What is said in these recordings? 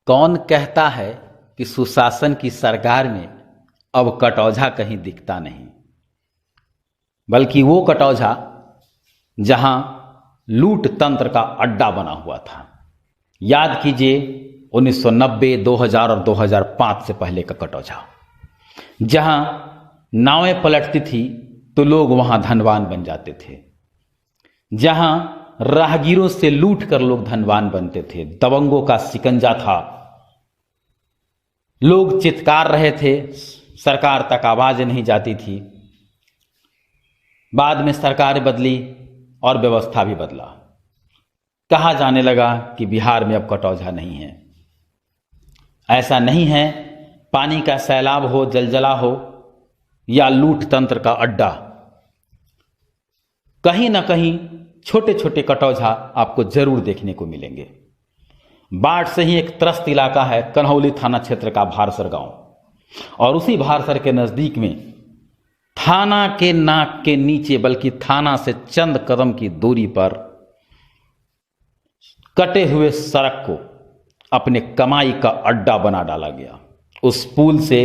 कौन कहता है कि सुशासन की सरकार में अब कटौझा कहीं दिखता नहीं, बल्कि वो कटौझा जहां लूट तंत्र का अड्डा बना हुआ था। याद कीजिए 1990, 2000 और 2005 से पहले का कटौझा, जहां नावें पलटती थी तो लोग वहां धनवान बन जाते थे, जहां राहगीरों से लूट कर लोग धनवान बनते थे। दबंगों का शिकंजा था, लोग चित्कार रहे थे, सरकार तक आवाज नहीं जाती थी। बाद में सरकार बदली और व्यवस्था भी बदला। कहा जाने लगा कि बिहार में अब कटौझा नहीं है। ऐसा नहीं है, पानी का सैलाब हो, जलजला हो या लूट तंत्र का अड्डा, कहीं ना कहीं छोटे छोटे कटौझा आपको जरूर देखने को मिलेंगे। बाढ़ से ही एक त्रस्त इलाका है कन्हौली थाना क्षेत्र का भारसर गांव, और उसी भारसर के नजदीक में थाना के नाक के नीचे, बल्कि थाना से चंद कदम की दूरी पर कटे हुए सड़क को अपने कमाई का अड्डा बना डाला गया। उस पुल से,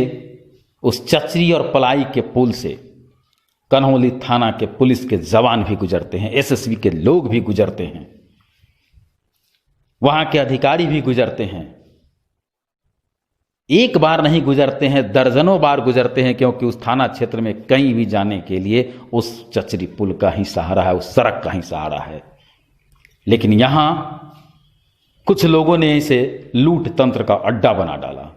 उस चचरी और पलाई के पुल से कन्हौली थाना के पुलिस के जवान भी गुजरते हैं, एसएसबी के लोग भी गुजरते हैं, वहां के अधिकारी भी गुजरते हैं। एक बार नहीं गुजरते हैं, दर्जनों बार गुजरते हैं, क्योंकि उस थाना क्षेत्र में कहीं भी जाने के लिए उस चचरी पुल का ही सहारा है, उस सड़क का ही सहारा है। लेकिन यहां कुछ लोगों ने इसे लूट तंत्र का अड्डा बना डाला।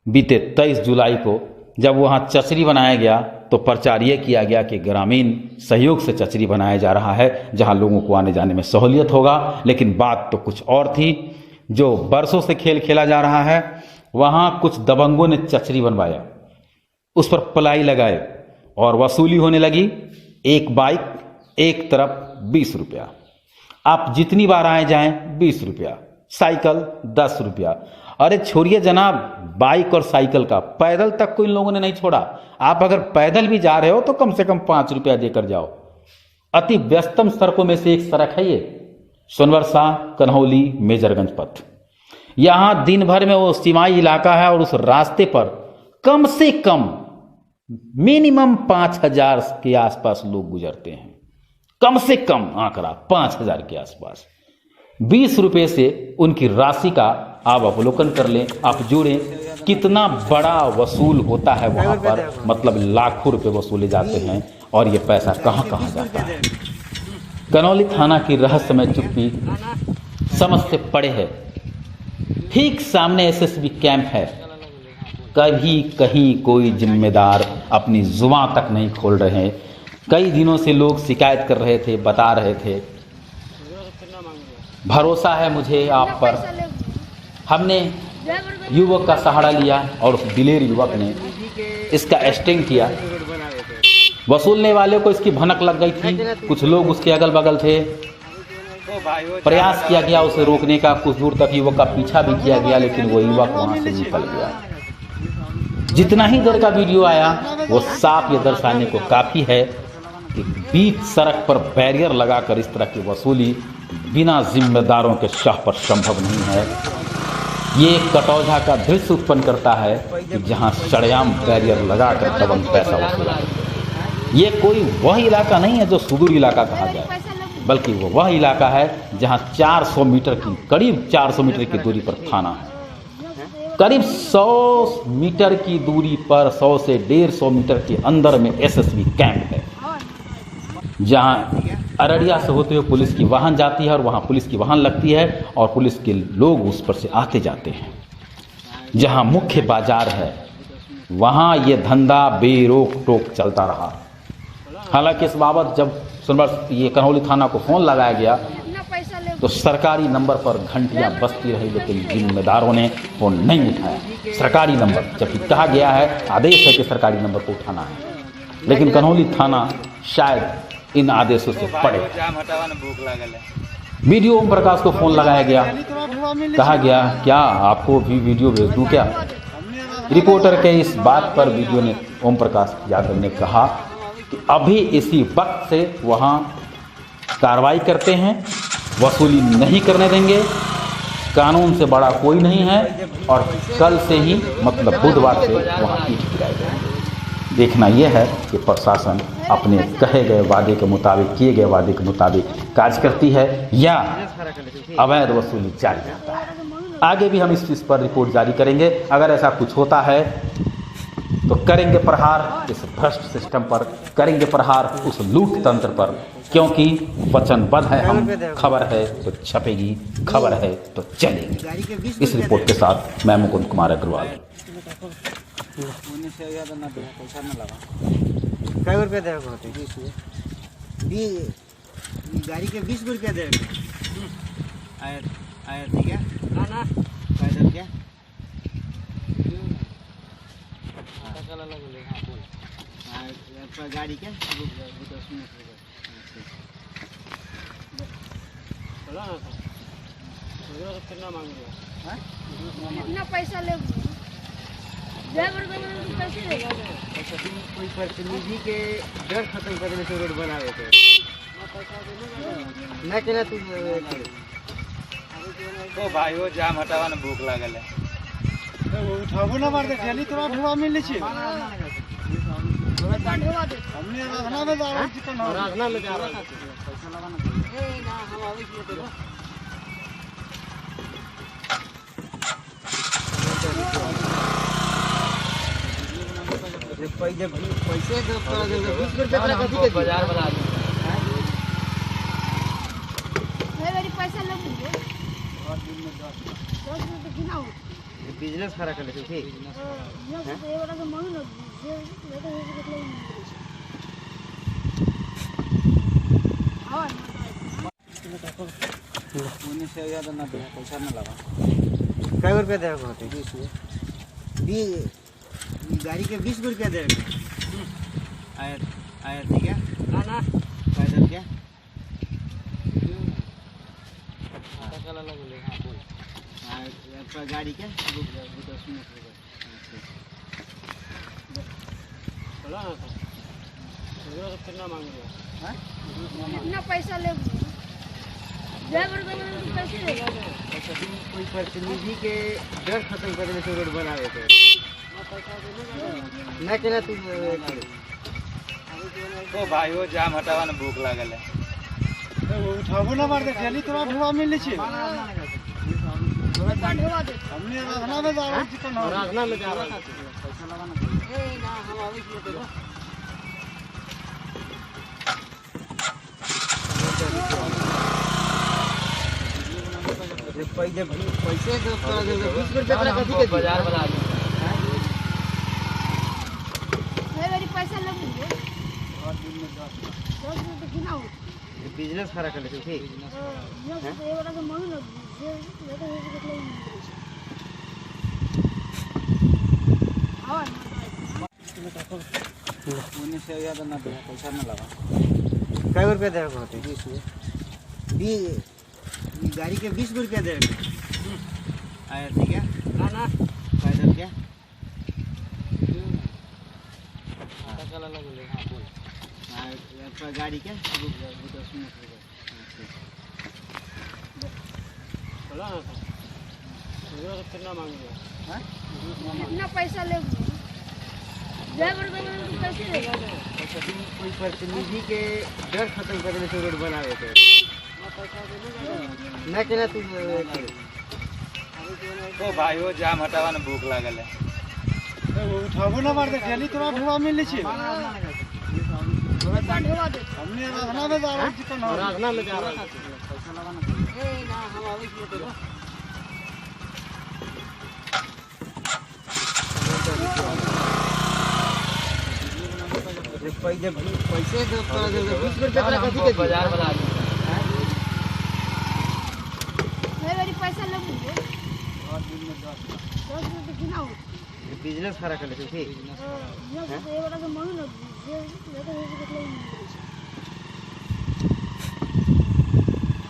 बीते 23 जुलाई को जब वहां चचरी बनाया गया तो प्रचार यह किया गया कि ग्रामीण सहयोग से चचरी बनाया जा रहा है, जहां लोगों को आने जाने में सहूलियत होगा। लेकिन बात तो कुछ और थी। जो बरसों से खेल खेला जा रहा है, वहां कुछ दबंगों ने चचरी बनवाया, उस पर पलाई लगाए और वसूली होने लगी। एक बाइक एक तरफ 20 रुपया, आप जितनी बार आए जाएं 20 रुपया, साइकिल 10 रुपया। अरे छोड़िए जनाब बाइक और साइकिल का, पैदल तक को इन लोगों ने नहीं छोड़ा। आप अगर पैदल भी जा रहे हो तो कम से कम 5 रुपया देकर जाओ। अति व्यस्तम सड़कों में से एक सड़क है ये, सोनवर्षा कन्हौली मेजरगंज पथ। यहां दिन भर में वो सीमाई इलाका है और उस रास्ते पर कम से कम मिनिमम 5000 के आसपास लोग गुजरते हैं। कम से कम आंकड़ा 5000 के आसपास। 20 रुपए से उनकी राशि का आप अवलोकन कर लें, आप जोड़ें कितना बड़ा वसूल होता है वहां पर। मतलब लाखों रुपए वसूले जाते हैं और ये पैसा कहां कहां जाता है। कन्हौली थाना की रहस्यमय चुप्पी समझ से परे है। ठीक सामने एसएसबी कैंप है। कभी कहीं कोई जिम्मेदार अपनी जुबान तक नहीं खोल रहे। कई दिनों से लोग शिकायत कर रहे थे, बता रहे थे। भरोसा है मुझे आप पर। हमने युवक का सहारा लिया और उस दिलेर युवक ने इसका स्टिंग किया। वसूलने वाले को इसकी भनक लग गई थी। कुछ लोग उसके अगल बगल थे। प्रयास किया गया उसे रोकने का, कुछ दूर तक युवक का पीछा भी किया गया, लेकिन वो युवक वहां से निकल गया। जितना ही देर का वीडियो आया वो साफ ये दर्शाने को काफी है कि बीच सड़क पर बैरियर लगाकर इस तरह की वसूली बिना जिम्मेदारों के शाह पर संभव नहीं है। ये कटौझा का दृश्य उत्पन्न करता है कि जहां सरेआम बैरियर लगाकर दबंग पैसा वसूला। ये कोई वह इलाका नहीं है जो सुदूर इलाका कहा जाए, बल्कि वो वह इलाका है जहां 400 मीटर की, करीब 400 मीटर की दूरी पर थाना है। करीब 100 मीटर की दूरी पर, 100 से 150 मीटर के अंदर में एसएसबी कैंप है, जहां अररिया से होते हुए पुलिस की वाहन जाती है और वहां पुलिस की वाहन लगती है और पुलिस के लोग उस पर से आते जाते हैं। जहां मुख्य बाजार है वहां ये धंधा बेरोक टोक चलता रहा। हालांकि इस बाबत जब ये कन्हौली थाना को फोन लगाया गया तो सरकारी नंबर पर घंटियां बजती रही, लेकिन जिम्मेदारों ने फोन नहीं उठाया। सरकारी नंबर, जबकि कहा गया है, आदेश है कि सरकारी नंबर को उठाना है, लेकिन कन्हौली थाना शायद इन आदेशों से पड़े। वीडियो ओम प्रकाश को फोन लगाया गया, कहा गया क्या आपको भी वीडियो भेज दूं क्या। रिपोर्टर के इस बात पर वीडियो ने ओम प्रकाश यादव ने कहा कि अभी इसी वक्त से वहां कार्रवाई करते हैं, वसूली नहीं करने देंगे। कानून से बड़ा कोई नहीं है और कल से ही मतलब बुधवार से वहाँ ईंट गिराए जाएंगे। देखना यह है कि प्रशासन अपने कहे गए वादे के मुताबिक, किए गए वादे के मुताबिक कार्य करती है या अवैध वसूली जारी रहता है। आगे भी हम इस चीज़ पर रिपोर्ट जारी करेंगे। अगर ऐसा कुछ होता है तो करेंगे प्रहार इस भ्रष्ट सिस्टम पर, करेंगे प्रहार उस लूट तंत्र पर, क्योंकि वचनबद्ध है हम। खबर है तो छपेगी, खबर है तो चलेगी। इस रिपोर्ट के साथ मैं मुकुंद कुमार अग्रवाल। कै रुपया दे होते गाड़ी के 20 रुपया दे आया आया थी क्या ना ना पैदल क्या चला लगे हाँ बोल हाँ गाड़ी क्या 10 मिनट चलो ना कितना मांग रहे हो कितना पैसा ले ड्राइवर को पैसे देगा कोई प्रतिनिधि के डर खत्म करने से रोड बनावे थे ना केना तू ओ भाई वो जाम हटावा न भूख लागल है तो उठाबो ना मार दे खाली तोरा ढवा मिल छी पैसा ढवा दे हमने राजना में जा रहा चिकन राजना में जा रहा पैसा लगा ना ए ना हम आवे छी तो पैसे तो 20 रुपया का कथी के बाजार बना दे मेरी पैसा ले मुझे 10 रुपए गिनाओ बिजनेस खरा कर लेते ठीक ये वाला तो मांग ना ये तो उन्हीं से ज्यादा ना दे पैसा ना लगा कै रुपया दे होते 20 गाड़ी के 20 रुपया दे आया आया थी क्या ना ना पैदल क्या चला लगे हाँ बोल हाँ गाड़ी क्या 10 मिनट चलो ना कितना मांग रहे हो कितना पैसा ले ड्राइवर को पैसे देगा कोई प्रतिनिधि के डर खत्म करने से रोड बनावे थे ना केना तू ओ भाई वो जाम हटावा न भूख लागल है तो उठाबो ना मार दे खाली तोरा ढवा मिल छी पैसा ढवा दे हमने राजना में जा रहा चिकन राजना में जा रहा पैसा लगा ना ए ना हम आवे छी तो पैसे तो 20 रुपया का कथी के बाजार बना दे मेरी पैसा ले मुझे 10 रुपए गिनाओ बिजनेस खरा कर लेते ठीक ये वाला तो मांग ना ये तो उन्हीं से ज्यादा ना दे पैसा ना लगा कै रुपया दे होते 20 गाड़ी के 20 रुपया दे आया थी क्या ना ना पैदल क्या चला लगे हाँ बोल हाँ गाड़ी क्या 10 मिनट चलो ना कितना मांग रहे हो कितना पैसा ले ड्राइवर को पैसे देगा कोई प्रतिनिधि के डर खत्म करने से रोड बनावे थे ना केना तू ओ भाई वो जाम हटावा न भूख लागल है तो उठाबो ना मार दे खाली तोरा ढवा मिल छी पैसा ढवा दे हमने राजना में जा रहा चिकन राजना में जा रहा पैसा लगा ना ए ना हम आवे छी तो पैसे तो 20 रुपया का कथी के बाजार बना दे मेरी पैसा ले मुझे 10 रुपए गिनाओ बिजनेस खरा कर लेते ठीक ये वाला तो मांग ना ये तो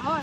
हाँ